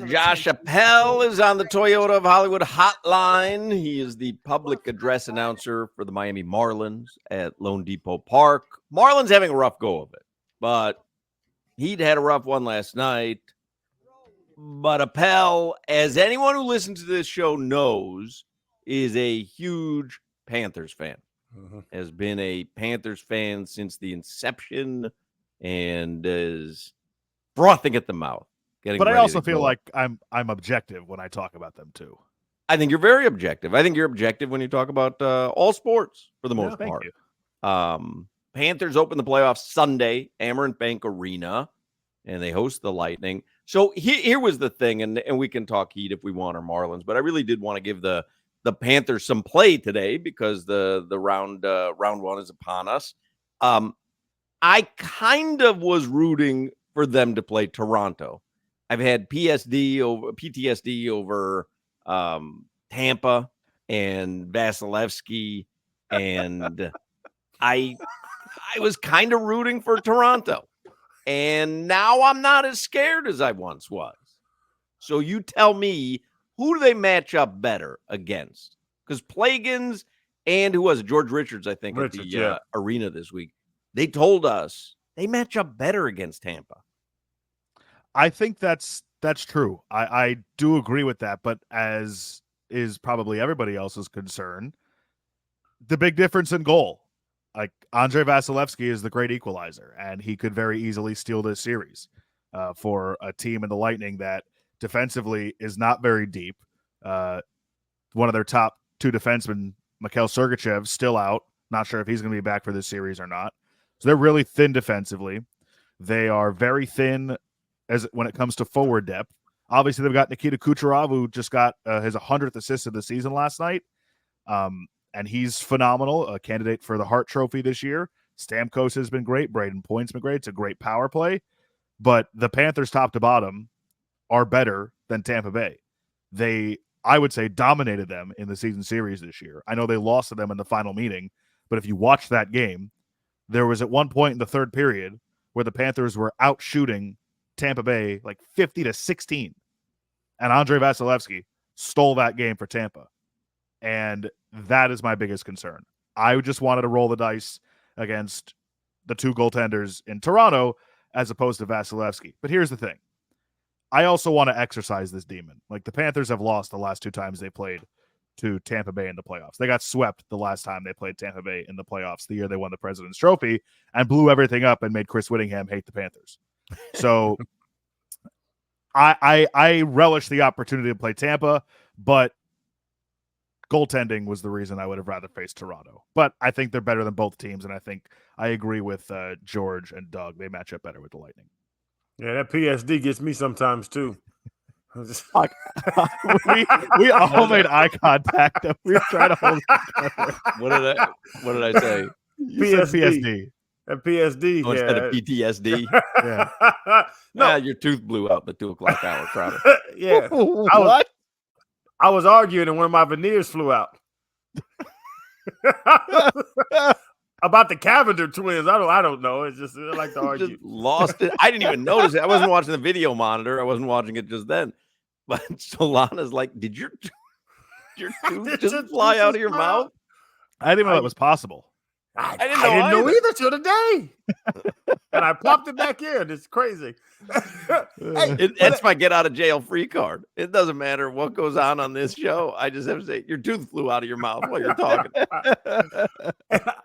Josh Appel is on the Toyota of Hollywood hotline. He is the public address announcer for the Miami Marlins at Lone Depot Park. Marlins having a rough go of it, but he'd had a rough one last night. But Appel, as anyone who listens to this show knows, is a huge Panthers fan. Has been a Panthers fan since the inception and is frothing at the mouth. But I also feel like I'm objective when I talk about them too. I think you're very objective. I think you're objective when you talk about all sports for the most part. You. Panthers open the playoffs Sunday, Amerant Bank Arena, and they host the Lightning. So here was the thing, and we can talk Heat if we want, or Marlins, but I really did want to give the Panthers some play today because the round one is upon us. I kind of was rooting for them to play Toronto. I've had PTSD over Tampa and Vasilevskiy, and I was kind of rooting for Toronto. And now I'm not as scared as I once was. So you tell me, who do they match up better against? Because Plagans and who was it? George Richards, I think, at the arena this week, they told us they match up better against Tampa. I think that's true. I do agree with that, but as is probably everybody else's concern, the big difference in goal. Like Andrei Vasilevskiy is the great equalizer, and he could very easily steal this series for a team in the Lightning that defensively is not very deep. One of their top two defensemen, Mikhail Sergachev, still out. Not sure if he's going to be back for this series or not. So they're really thin defensively. They are very thin when it comes to forward depth. Obviously, they've got Nikita Kucherov, who just got his 100th assist of the season last night. And he's phenomenal, a candidate for the Hart Trophy this year. Stamkos has been great. Braden Point's been great. It's a great power play. But the Panthers, top to bottom, are better than Tampa Bay. They, I would say, dominated them in the season series this year. I know they lost to them in the final meeting, but if you watch that game, there was at one point in the third period where the Panthers were out shooting Tampa Bay like 50-16. And Andrei Vasilevskiy stole that game for Tampa. And that is my biggest concern. I just wanted to roll the dice against the two goaltenders in Toronto as opposed to Vasilevskiy. But here's the thing. I also want to exercise this demon. Like, the Panthers have lost the last two times they played to Tampa Bay in the playoffs. They got swept the last time they played Tampa Bay in the playoffs, the year they won the President's Trophy, and blew everything up and made Chris Whittingham hate the Panthers. So I relish the opportunity to play Tampa, but goaltending was the reason I would have rather faced Toronto. But I think they're better than both teams, and I think I agree with George and Doug. They match up better with the Lightning. Yeah, that PSD gets me sometimes too. we all made eye contact. We were trying to hold it together. What did I say? PSD. That PSD. Oh, instead of PTSD. Yeah. No, your tooth blew out in the 2 o'clock hour, Crowder. Yeah. What? I was arguing and one of my veneers flew out. About the Cavender twins. I don't know. It's just I like to argue. Just lost it. I didn't even notice it. I wasn't watching the video monitor. I wasn't watching it just then. But Solana's like, did your tooth just fly out of your mouth? I didn't know that was possible. I didn't know either till today. And I popped it back in. It's crazy. That's my get out of jail free card. It doesn't matter what goes on this show. I just have to say, your tooth flew out of your mouth while you're talking.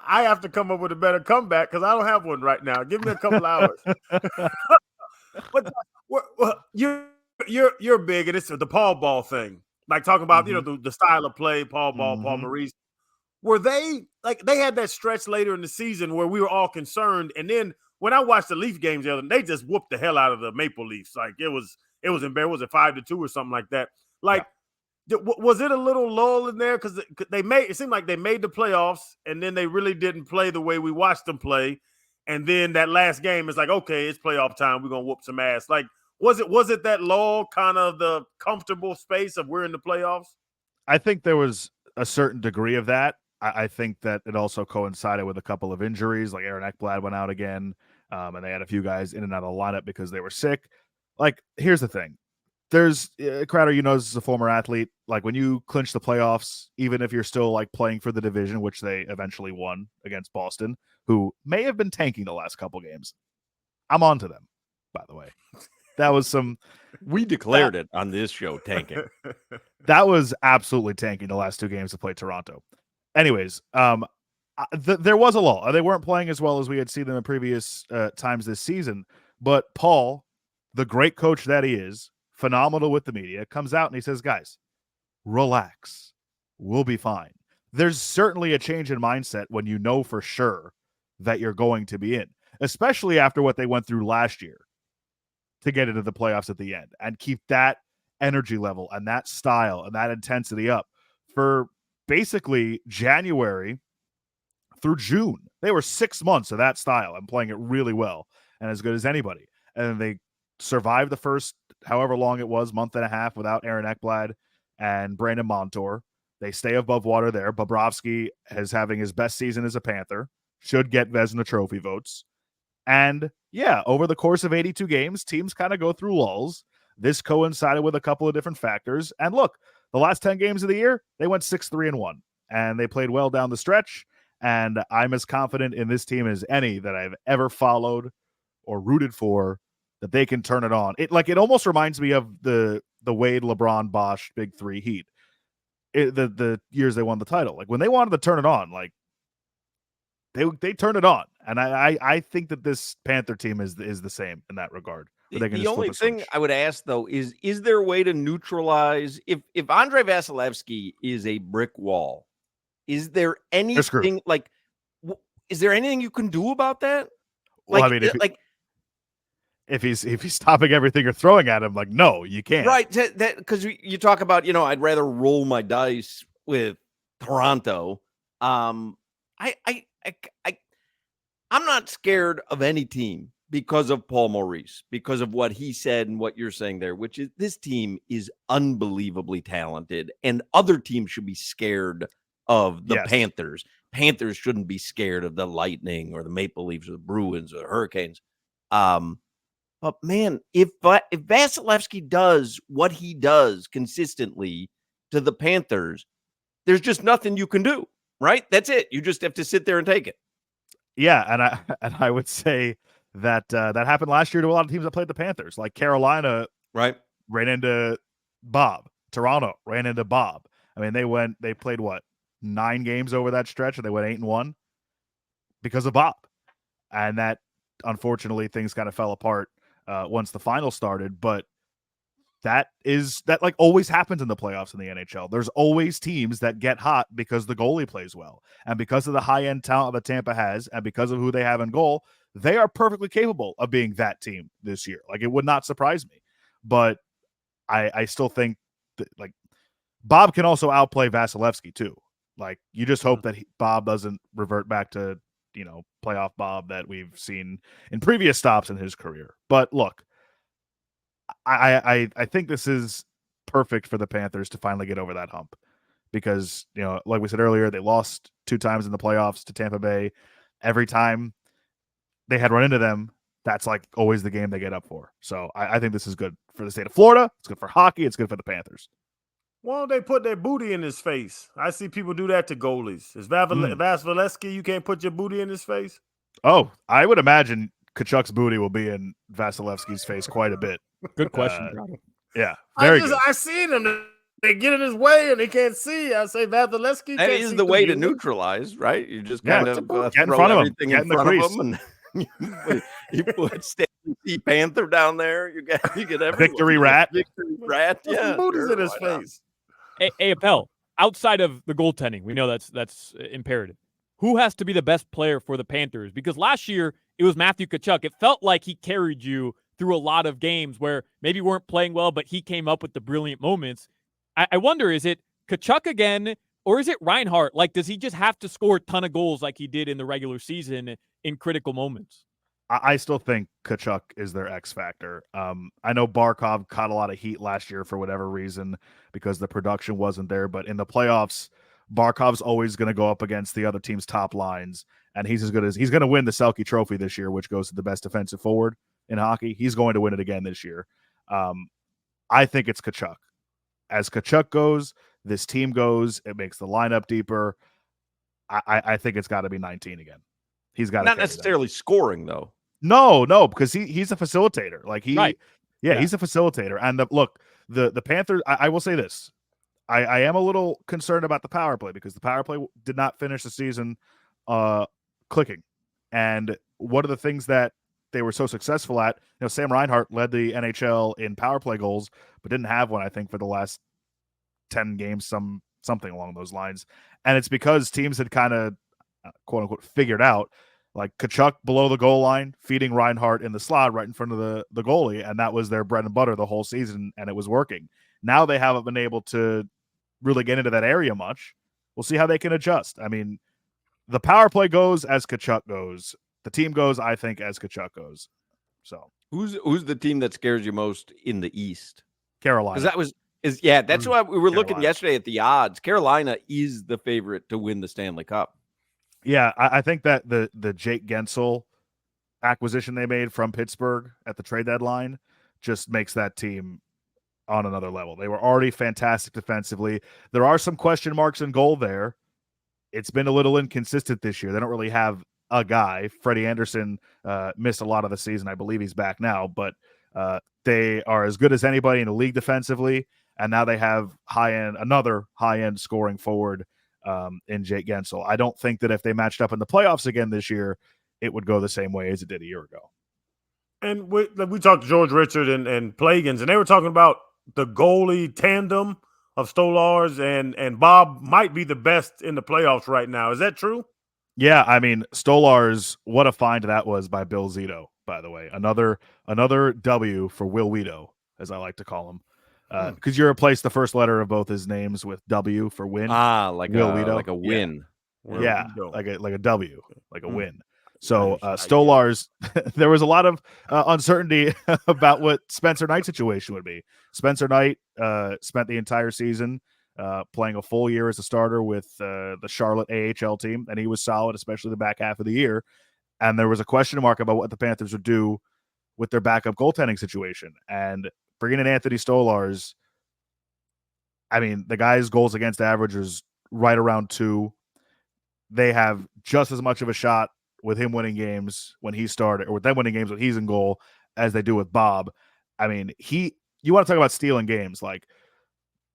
I have to come up with a better comeback because I don't have one right now. Give me a couple hours. But you're big, and it's the Paul Ball thing. Like talking about, the style of play, Paul Ball, Paul Maurice. Were they they had that stretch later in the season where we were all concerned, and then when I watched the Leaf games the other, they just whooped the hell out of the Maple Leafs. Like it was embarrassing. Was it 5-2 or something like that? Was it a little lull in there because it seemed like they made the playoffs, and then they really didn't play the way we watched them play, and then that last game is like, okay, it's playoff time. We're gonna whoop some ass. Like was it that lull, kind of the comfortable space of we're in the playoffs? I think there was a certain degree of that. I think that it also coincided with a couple of injuries, like Aaron Ekblad went out again, and they had a few guys in and out of the lineup because they were sick. Like, here's the thing. there's Crowder, this is a former athlete. Like when you clinch the playoffs, even if you're still like playing for the division, which they eventually won against Boston, who may have been tanking the last couple games. I'm on to them, by the way. That was some. We declared it on this show, tanking. That was absolutely tanking the last 2 games to play Toronto. Anyways, there was a lull. They weren't playing as well as we had seen them in previous times this season. But Paul, the great coach that he is, phenomenal with the media, comes out and he says, guys, relax. We'll be fine. There's certainly a change in mindset when you know for sure that you're going to be in, especially after what they went through last year to get into the playoffs at the end and keep that energy level and that style and that intensity up for basically January through June. They were 6 months of that style and playing it really well and as good as anybody. And they survived the first however long it was, month and a half without Aaron Ekblad and Brandon Montour. They stay above water there. Bobrovsky is having his best season as a Panther, should get Vezina Trophy votes. And yeah, over the course of 82 games, teams kind of go through lulls. This coincided with a couple of different factors. And look, the last 10 games of the year, they went 6-3-1, and they played well down the stretch. And I'm as confident in this team as any that I've ever followed or rooted for that they can turn it on. It almost reminds me of the Wade, LeBron, Bosch, Big Three Heat. The years they won the title. Like when they wanted to turn it on, like they turned it on. And I think that this Panther team is the same in that regard. The only thing I would ask though is there a way to neutralize if Andrei Vasilevskiy is a brick wall? Is there anything like? Is there anything you can do about that? Well, I mean, if he's stopping everything you're throwing at him, like no, you can't. Right? Because you talk about I'd rather roll my dice with Toronto. I'm not scared of any team because of Paul Maurice, because of what he said and what you're saying there, which is this team is unbelievably talented, and other teams should be scared of the Panthers. Panthers shouldn't be scared of the Lightning or the Maple Leafs or the Bruins or the Hurricanes. But man, if Vasilevskiy does what he does consistently to the Panthers, there's just nothing you can do, right? That's it. You just have to sit there and take it. Yeah, and I would say that that happened last year to a lot of teams that played the Panthers. Like Carolina, right, ran into Bob. Toronto ran into Bob. I mean, they played 9 games over that stretch, and they went 8-1 because of Bob. And that, unfortunately, things kind of fell apart once the final started. But that always happens in the playoffs in the NHL. There's always teams that get hot because the goalie plays well. And because of the high-end talent that Tampa has and because of who they have in goal, they are perfectly capable of being that team this year. Like, it would not surprise me. But I still think that, like, Bob can also outplay Vasilevskiy too. Like, you just hope that Bob doesn't revert back to, playoff Bob that we've seen in previous stops in his career. But look, I think this is perfect for the Panthers to finally get over that hump because, like we said earlier, they lost 2 times in the playoffs to Tampa Bay. Every time they had run into them, that's like always the game they get up for. So I think this is good for the state of Florida. It's good for hockey. It's good for the Panthers. Why don't they put their booty in his face? I see people do that to goalies. Is Vasilevskiy, you can't put your booty in his face? Oh, I would imagine Kachuk's booty will be in Vasilevsky's face quite a bit. Good question. Yeah, very good. I see them. They get in his way and they can't see. I say Vasilevskiy. That is the way to neutralize, right? You just kind of get in front of him. Get in front of him, and you put Stanley Panther down there. You get everyone. Victory Rat. Victory Rat. Yeah, booty's in his face. Hey, Appel, outside of the goaltending, we know that's imperative. Who has to be the best player for the Panthers? Because last year it was Matthew Tkachuk. It felt like he carried you through a lot of games where maybe you weren't playing well, but he came up with the brilliant moments. I wonder, is it Tkachuk again, or is it Reinhart? Like, does he just have to score a ton of goals like he did in the regular season in critical moments? I still think Tkachuk is their X factor. I know Barkov caught a lot of heat last year for whatever reason because the production wasn't there. But in the playoffs, Barkov's always going to go up against the other team's top lines, and he's as good as he's going to win the Selke Trophy this year, which goes to the best defensive forward in hockey. He's going to win it again this year. I think it's Tkachuk. As Tkachuk goes, this team goes. It makes the lineup deeper. I think it's got to be 19 again. He's got to Not necessarily scoring though. No, because he's a facilitator. Like Right. He's a facilitator. And the Panthers. I will say this. I am a little concerned about the power play because the power play did not finish the season clicking. And one of the things that they were so successful at, Sam Reinhart led the NHL in power play goals, but didn't have one, I think, for the last 10 games, something along those lines. And it's because teams had kind of, quote unquote, figured out, like Tkachuk below the goal line, feeding Reinhart in the slot right in front of the goalie, and that was their bread and butter the whole season, and it was working. Now they haven't been able to really get into that area much. We'll see how they can adjust. I mean, the power play goes as Tkachuk goes. The team goes, I think, as Tkachuk goes. So who's the team that scares you most in the East? Carolina. Because that's why we were looking yesterday at the odds. Carolina is the favorite to win the Stanley Cup. Yeah, I think that the Jake Gensel acquisition they made from Pittsburgh at the trade deadline just makes that team on another level. They were already fantastic defensively. There are some question marks in goal there. It's been a little inconsistent this year. They don't really have a guy. Freddie Anderson missed a lot of the season. I believe he's back now, but they are as good as anybody in the league defensively. And now they have another high-end scoring forward in Jake Gensel. I don't think that if they matched up in the playoffs again this year, it would go the same way as it did a year ago. And we talked to George Richard and Plagans, and they were talking about the goalie tandem of Stolarz and Bob might be the best in the playoffs right now. Is that true? Yeah, I mean, Stolarz, what a find that was by Bill Zito, by the way. Another W for Will Weedo, as I like to call him. Because you replace the first letter of both his names with W for win. Like Will a Weedo. like a win. Yeah, like a W, like a win. So Stolarz, there was a lot of uncertainty about what Spencer Knight's situation would be. Spencer Knight spent the entire season playing a full year as a starter with the Charlotte AHL team, and he was solid, especially the back half of the year. And there was a question mark about what the Panthers would do with their backup goaltending situation. And bringing in Anthony Stolarz, I mean, the guy's goals against average is right around 2. They have just as much of a shot with him winning games when he started, or with them winning games when he's in goal, as they do with Bob. I mean, you want to talk about stealing games, like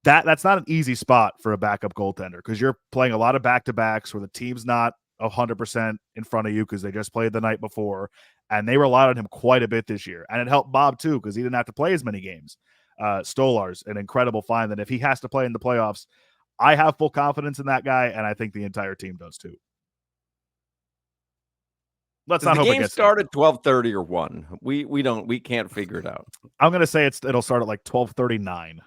that's not an easy spot for a backup goaltender because you're playing a lot of back-to-backs where the team's not 100% in front of you because they just played the night before, and they relied on him quite a bit this year. And it helped Bob too because he didn't have to play as many games. Stolarz, an incredible find that if he has to play in the playoffs, I have full confidence in that guy, and I think the entire team does too. Let's not hope the game started 12:30 or 1. We can't figure it out. I'm gonna say it'll start at like 12:39.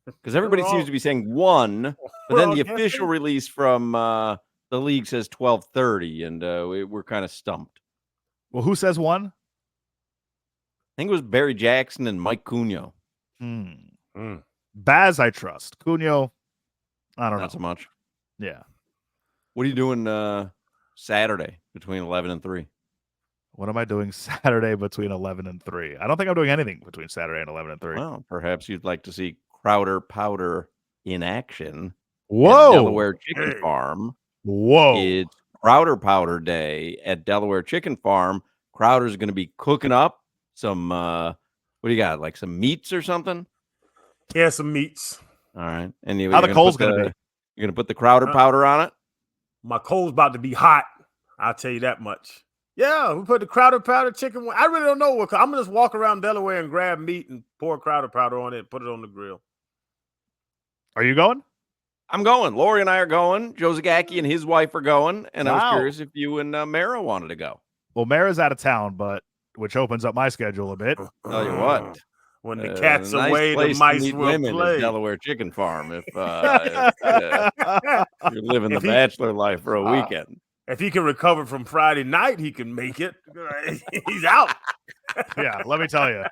Because everybody seems to be saying 1, but then the official release from the league says 12:30, and we're kind of stumped. Well, who says 1? I think it was Barry Jackson and Mike Cugno. Baz, I trust. Cugno, I don't know. Not so much. Yeah. What are you doing Saturday between 11 and 3? What am I doing Saturday between 11 and 3? I don't think I'm doing anything between Saturday and 11 and 3. Well, perhaps you'd like to see Crowder Powder in action. Whoa. At Delaware Chicken Farm. Whoa. It's Crowder Powder Day at Delaware Chicken Farm. Crowder's going to be cooking up some, what do you got, like some meats or something? Yeah, some meats. All right. And how the coal's going to be? You're going to put the Crowder Powder on it? My coal's about to be hot. I'll tell you that much. Yeah, we put the Crowder Powder chicken. I really don't know what. I'm going to just walk around Delaware and grab meat and pour Crowder Powder on it and put it on the grill. Are you going? I'm going. Lori and I are going. Joe Zagacki and his wife are going. And I was curious if you and Mara wanted to go. Well, Mara's out of town, which opens up my schedule a bit. Tell you what. When the cat's nice away, the mice will play. Delaware Chicken Farm. If you're living the bachelor life for a weekend. If he can recover from Friday night, he can make it. He's out. Yeah, let me tell you.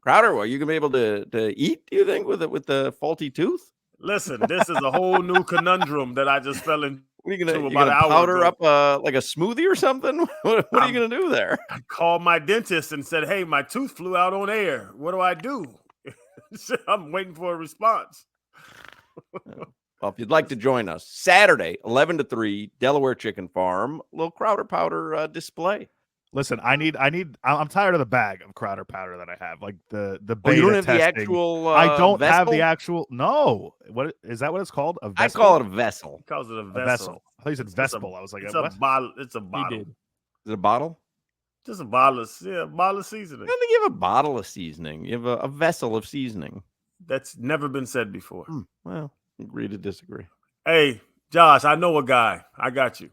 Crowder, are you gonna be able to eat? Do you think with the faulty tooth? Listen, this is a whole new conundrum that I just fell in. What are you gonna, to you about gonna an hour powder ago. up like a smoothie or something? What are you gonna do there? I called my dentist and said, "Hey, my tooth flew out on air. What do I do?" I'm waiting for a response. Well, if you'd like to join us, Saturday, 11 to 3, Delaware Chicken Farm, little Crowder powder display. Listen, I'm tired of the bag of Crowder powder that I have. Like the Oh, beta you don't have testing. the actual I don't have the vessel? actual. No, what is that? What it's called? A I vessel? call it a vessel. He calls it a A vessel. vessel. I thought you said It's a- Vespel. I was like, It's what? a bottle. It's a He bottle. did. Is it a bottle? Just a bottle of I seasoning. don't think you have a bottle of seasoning. You have a vessel of seasoning. That's never been said before. Well, agree to disagree. Hey, Josh, I know a guy. I got you.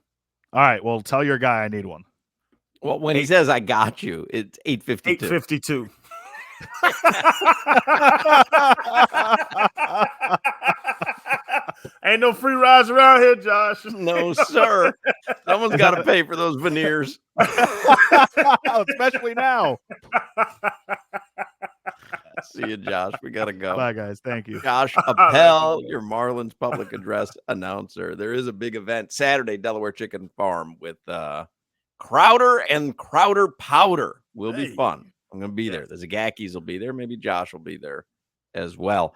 All right, well, tell your guy I need one. Well, when he says I got you, it's 8:52. 852. Ain't no free rides around here, Josh. No, sir. Someone's got to pay for those veneers. Especially now. See you, Josh. We got to go. Bye, guys. Thank you. Josh Appel, your Marlins public address announcer. There is a big event Saturday, Delaware Chicken Farm with Crowder and Crowder Powder. Will be Hey. fun. I'm going to be there. Yes. The Zagakis will be there. Maybe Josh will be there as well.